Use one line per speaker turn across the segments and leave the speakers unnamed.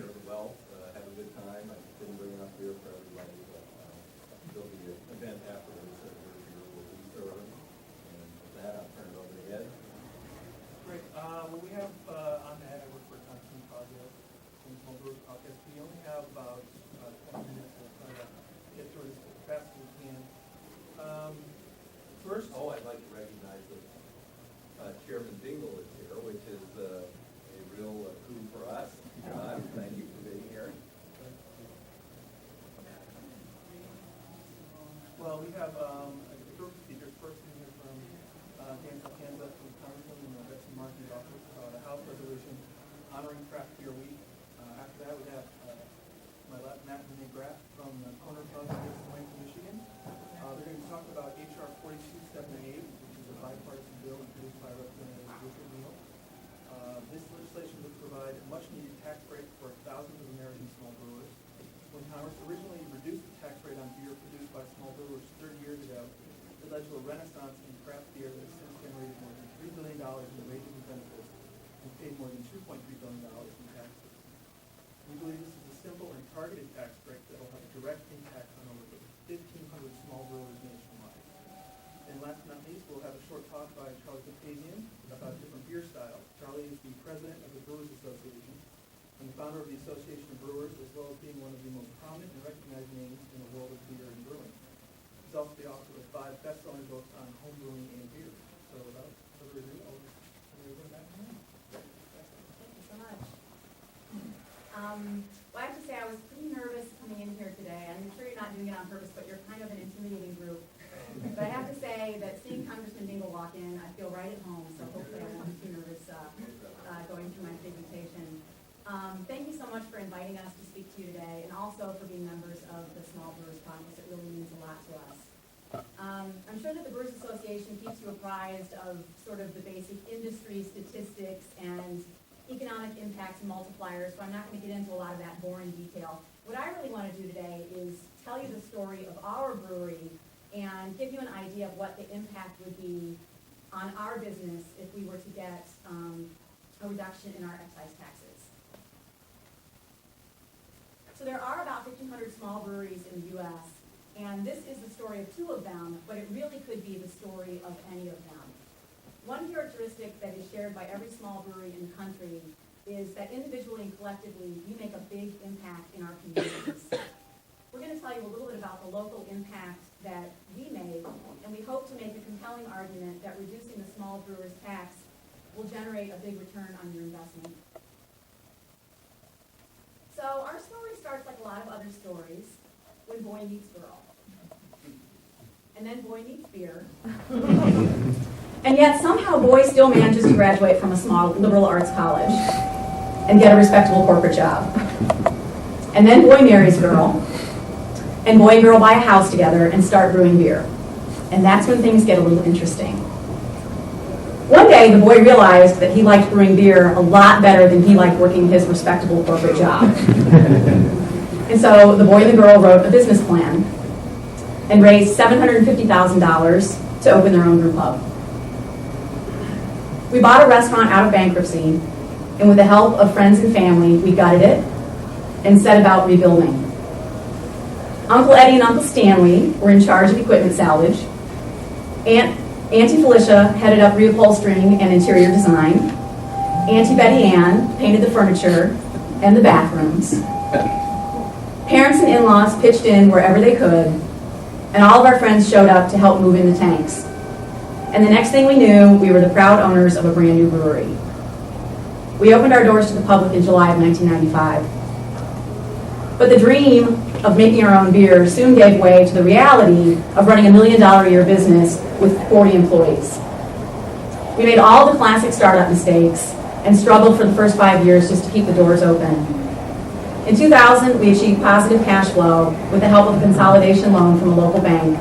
here as well, have a good time. I didn't bring enough beer for everybody, but there'll be an event afterwards that beer will be served. And with that, I'll turn it over to Ed.
Great. Well, we have, I'm Ed, I work for Constantine Project in Brewers Caucus. We only have about 20 minutes to try to get through this as fast as we can. First,
I'd like to recognize that Chairman Dingle is here, which is a real coup for us. John, thank you for being here.
well, we have a group of speakers. First, we hear from Dan Canza, from Congressman and Betsy Markey's office, the House resolution honoring Craft Beer Week. After that, we have my left, Matt and Nick Graff from the Corner Pub in Lansing, Michigan. They're going to talk about H.R. 4278, which is a bipartisan bill introduced by Representative Richard Neal. This legislation would provide a much-needed tax break for thousands of American small brewers. When Congress originally reduced the tax rate on beer produced by small brewers 30 years ago, it led to a renaissance in craft beer that has since generated more than $3 billion in wages and benefits and paid more than $2.3 billion in taxes. We believe this is a simple and targeted tax break that will have a direct impact on over 1,500 small brewers nationwide. And last but not least, we'll have a short talk by Charlie Kapazian about different beer styles. Charlie is the president of the Brewers Association and the founder of the Association of Brewers, as well as being one of the most prominent and recognized names in the world of beer and brewing. He's also the author of 5 best-selling books on home brewing and beer. So without further ado, I'll turn it over back to him.
Thank you so much. Well, I have to say I was pretty nervous coming in here today. I'm sure you're not doing it on purpose, but you're kind of an intimidating group. But I have to say that seeing Congressman Dingle walk in, I feel right at home, so hopefully I won't be too nervous going through my presentation. Thank you so much for inviting us to speak to you today, and also for being members of the Small Brewers Caucus. It really means a lot to us. I'm sure that the Brewers Association keeps you apprised of sort of the basic industry statistics and economic impacts and multipliers, so I'm not going to get into a lot of that boring detail. What I really want to do today is tell you the story of our brewery and give you an idea of what the impact would be on our business if we were to get a reduction in our excise taxes. So there are about 1,500 small breweries in the U.S., and this is the story of 2 of them, but it really could be the story of any of them. One characteristic that is shared by every small brewery in the country is that individually and collectively, we make a big impact in our communities. We're going to tell you a little bit about the local impact that we make, and we hope to make a compelling argument that reducing the small brewers tax will generate a big return on your investment. So our story starts like a lot of other stories when boy meets girl. And then boy meets beer. And yet somehow boy still manages to graduate from a small liberal arts college and get a respectable corporate job. And then boy marries girl. And boy and girl buy a house together and start brewing beer. And that's when things get a little interesting. One day, the boy realized that he liked brewing beer a lot better than he liked working his respectable corporate job. And so the boy and the girl wrote a business plan and raised $750,000 to open their own brew pub. We bought a restaurant out of bankruptcy, and with the help of friends and family, we gutted it and set about rebuilding. Uncle Eddie and Uncle Stanley were in charge of equipment salvage. Auntie Felicia headed up reupholstering and interior design. Auntie Betty Ann painted the furniture and the bathrooms. Parents and in-laws pitched in wherever they could, and all of our friends showed up to help move in the tanks. And the next thing we knew, we were the proud owners of a brand new brewery. We opened our doors to the public in July of 1995. But the dream of making our own beer soon gave way to the reality of running $1 million a year business with 40 employees. We made all the classic startup mistakes and struggled for the first 5 years just to keep the doors open. In 2000, we achieved positive cash flow with the help of a consolidation loan from a local bank.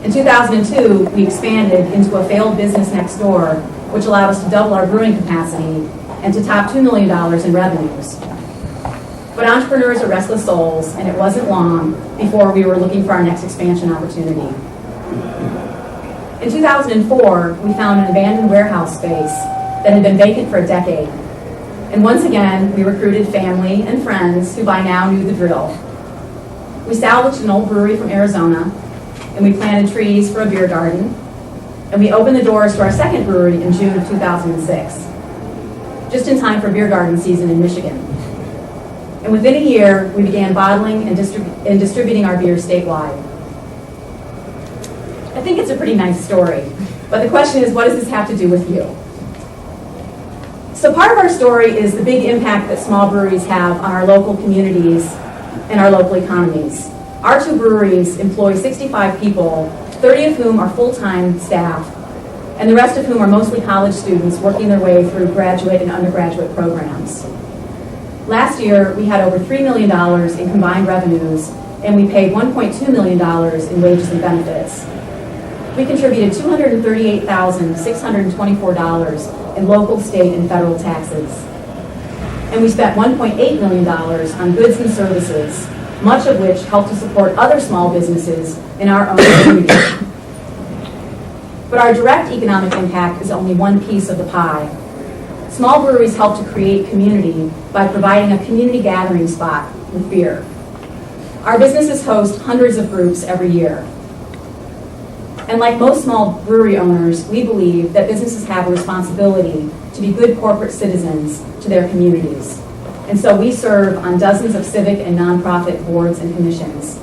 In 2002, we expanded into a failed business next door, which allowed us to double our brewing capacity and to top $2 million in revenues. But entrepreneurs are restless souls, and it wasn't long before we were looking for our next expansion opportunity. In 2004, we found an abandoned warehouse space that had been vacant for a decade. And once again, we recruited family and friends who by now knew the drill. We salvaged an old brewery from Arizona, and we planted trees for a beer garden, and we opened the doors to our second brewery in June of 2006, just in time for beer garden season in Michigan. And within a year, we began bottling and distributing our beer statewide. I think it's a pretty nice story, but the question is, what does this have to do with you? So part of our story is the big impact that small breweries have on our local communities and our local economies. Our two breweries employ 65 people, 30 of whom are full-time staff, and the rest of whom are mostly college students working their way through graduate and undergraduate programs. Last year, we had over $3 million in combined revenues, and we paid $1.2 million in wages and benefits. We contributed $238,624 in local, state, and federal taxes. And we spent $1.8 million on goods and services, much of which helped to support other small businesses in our own community. But our direct economic impact is only one piece of the pie. Small breweries help to create community by providing a community gathering spot with beer. Our businesses host hundreds of groups every year. And like most small brewery owners, we believe that businesses have a responsibility to be good corporate citizens to their communities. And so we serve on dozens of civic and nonprofit boards and commissions.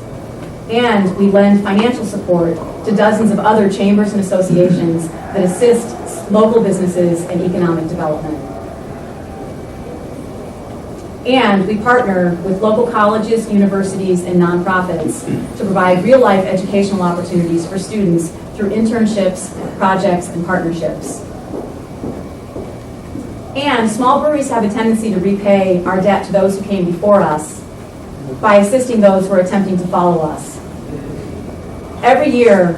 And we lend financial support to dozens of other chambers and associations that assist local businesses and economic development. And we partner with local colleges, universities, and nonprofits to provide real-life educational opportunities for students through internships, projects, and partnerships. And small breweries have a tendency to repay our debt to those who came before us by assisting those who are attempting to follow us. Every year,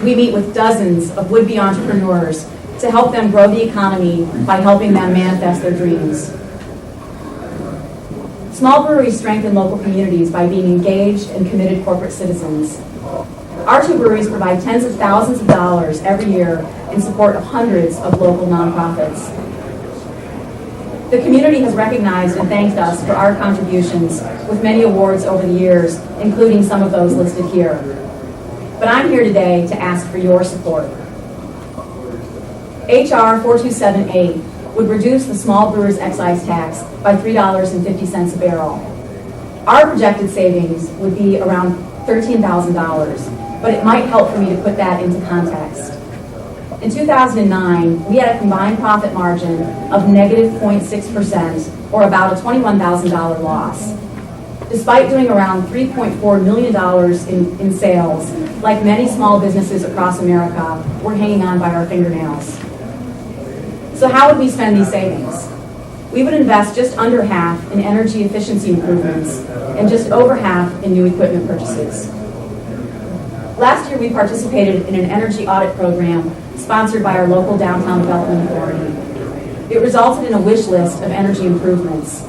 we meet with dozens of would-be entrepreneurs to help them grow the economy by helping them manifest their dreams. Small breweries strengthen local communities by being engaged and committed corporate citizens. Our two breweries provide tens of thousands of dollars every year in support of hundreds of local nonprofits. The community has recognized and thanked us for our contributions with many awards over the years, including some of those listed here. But I'm here today to ask for your support. H.R. 4278 would reduce the small brewer's excise tax by $3.50 a barrel. Our projected savings would be around $13,000, but it might help for me to put that into context. In 2009, we had a combined profit margin of negative 0.6%, or about a $21,000 loss. Despite doing around $3.4 million in sales, like many small businesses across America, we're hanging on by our fingernails. So how would we spend these savings? We would invest just under half in energy efficiency improvements and just over half in new equipment purchases. Last year, we participated in an energy audit program sponsored by our local Downtown Development Authority. It resulted in a wish list of energy improvements.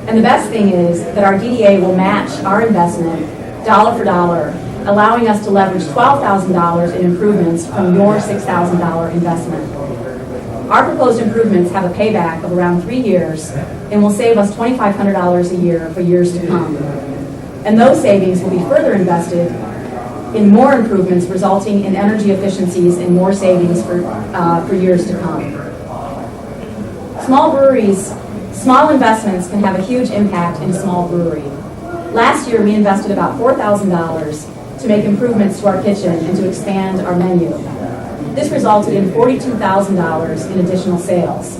And the best thing is that our DDA will match our investment dollar for dollar, allowing us to leverage $12,000 in improvements from your $6,000 investment. Our proposed improvements have a payback of around 3 years and will save us $2,500 a year for years to come. And those savings will be further invested in more improvements, resulting in energy efficiencies and more savings for years to come. Small investments can have a huge impact in a small brewery. Last year, we invested about $4,000 to make improvements to our kitchen and to expand our menu. This resulted in $42,000 in additional sales.